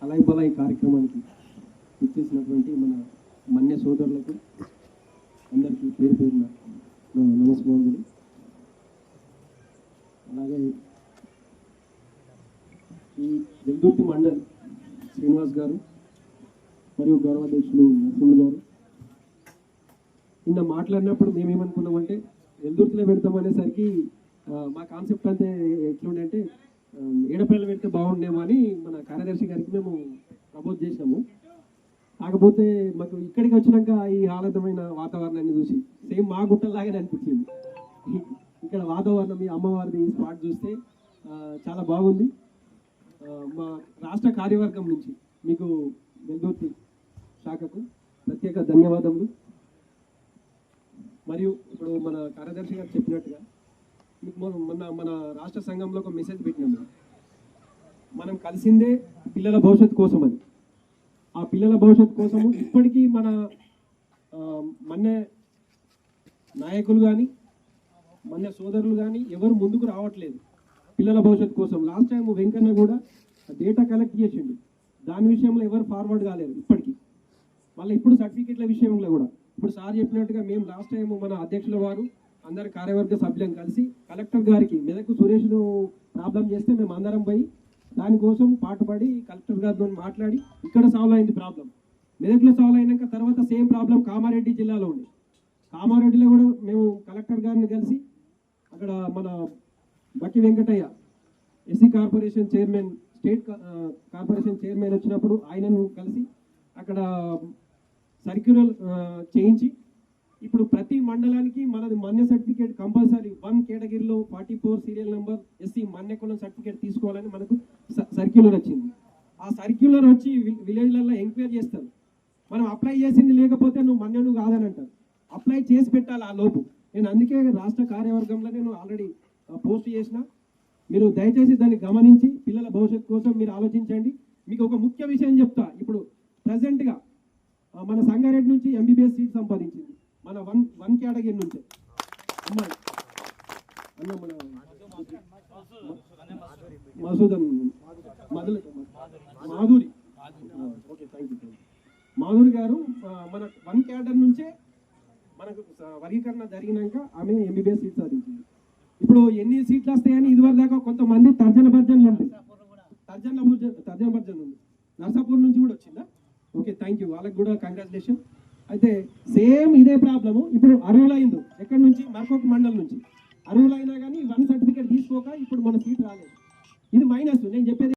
అలాయి బలాయి కార్యక్రమానికి ఇచ్చేసినటువంటి మన మన్య సోదరులకు అందరికీ పేరు పేరున నమస్కారాలు. అలాగే ఈ వెల్దుర్తి మండల్ శ్రీనివాస్ గారు మరియు గౌరవాధ్యక్షులు నరసింహ గారు నిన్న మాట్లాడినప్పుడు మేమేమనుకున్నామంటే వెల్దుర్తిలో పెడతామనేసరికి మా కాన్సెప్ట్ అంతే ఎట్లుండే అంటే ఏడపల్లి పెడితే బాగుండేమో అని మన కార్యదర్శి గారికి మేము ప్రపోజ్ చేసినాము. కాకపోతే మాకు ఇక్కడికి వచ్చినాక ఈ ఆహ్లాదమైన వాతావరణాన్ని చూసి సేమ్ మా గుట్టలాగానే అనిపించింది. ఇక్కడ వాతావరణం ఈ అమ్మవారిది స్పాట్ చూస్తే చాలా బాగుంది. మా రాష్ట్ర కార్యవర్గం నుంచి మీకు వెల్దుర్తి శాఖకు ప్రత్యేక ధన్యవాదములు. మరియు ఇప్పుడు మన కార్యదర్శి గారు చెప్పినట్టుగా మీకు మన రాష్ట్ర సంఘంలో ఒక మెసేజ్ పెట్టినాము. మనం కలిసిందే పిల్లల భవిష్యత్తు కోసం అని. ఆ పిల్లల భవిష్యత్తు కోసము ఇప్పటికీ మన నాయకులు కానీ మన సోదరులు కానీ ఎవరు ముందుకు రావట్లేదు పిల్లల భవిష్యత్తు కోసం. లాస్ట్ టైం వెంకన్న కూడా డేటా కలెక్ట్ చేసిండు, దాని విషయంలో ఎవరు ఫార్వర్డ్ కాలేదు ఇప్పటికీ. మళ్ళీ ఇప్పుడు సర్టిఫికెట్ల విషయంలో కూడా ఇప్పుడు సార్ చెప్పినట్టుగా మేము లాస్ట్ టైం మన అధ్యక్షుల వారు అందరి కార్యవర్గ సభ్యులను కలిసి కలెక్టర్ గారికి మెదక్ సురేష్ను ప్రాబ్లం చేస్తే మేము అందరం పోయి దానికోసం పాటుపడి కలెక్టర్ గారితో మాట్లాడి ఇక్కడ సాల్వ్ అయింది ప్రాబ్లం. మెదక్లో సాల్వ్ అయినాక తర్వాత సేమ్ ప్రాబ్లం కామారెడ్డి జిల్లాలో ఉంది. కామారెడ్డిలో కూడా మేము కలెక్టర్ గారిని కలిసి అక్కడ మన బట్టి Venkataiah SC corporation chairman state corporation chairman వచ్చినప్పుడు ఆయనను కలిసి అక్కడ సర్క్యులర్ చేయించి ఇప్పుడు ప్రతి మండలానికి మనది మన్య సర్టిఫికేట్ కంపల్సరీ 1 కేటగిరీలో 44 సీరియల్ నెంబర్ ఎస్సీ మన్య కులం సర్టిఫికేట్ తీసుకోవాలని మనకు సర్క్యులర్ వచ్చింది. ఆ సర్క్యులర్ వచ్చి విలేజ్లలో ఎంక్వైరీ చేస్తారు. మనం అప్లై చేసింది లేకపోతే నువ్వు మన్యను కాదని అంటారు. అప్లై చేసి పెట్టాలి ఆ లోపు. నేను అందుకే రాష్ట్ర కార్యవర్గంలో నేను ఆల్రెడీ పోస్ట్ చేసిన. మీరు దయచేసి దాన్ని గమనించి పిల్లల భవిష్యత్తు కోసం మీరు ఆలోచించండి. మీకు ఒక ముఖ్య విషయం చెప్తా. ఇప్పుడు ప్రజెంట్గా మన సంగారెడ్డి నుంచి ఎంబీబీఎస్ సీట్ సంపాదించింది మన వన్ కేటగిరీ నుంచే అమ్మాయి అన్న మన Masudan Madhuri. Okay, thank you. Madhuri గారు మన 1 కేటగిరీ నుంచే మనకు వర్గీకరణ జరిగినాక ఆమె ఎంబీబీఎస్ సీట్ సాధించింది. ఇప్పుడు ఎన్ని సీట్లు వస్తాయని ఇదివరకు దాకా కొంతమంది తర్జన భర్జనలు ఉంది. తర్జన భర్జన ఉంది. నర్సాపూర్ నుంచి కూడా వచ్చిందా? Okay, thank you. వాళ్ళకి కూడా కంగ్రాచులేషన్. అయితే సేమ్ ఇదే ప్రాబ్లము ఇప్పుడు అర్హులైంది. ఎక్కడి నుంచి? మరొక మండలం నుంచి అర్హులైనా కానీ 1 సర్టిఫికేట్ తీసుకోక ఇప్పుడు మన సీట్ రాలేదు. ఇది మైనస్. నేను చెప్పేది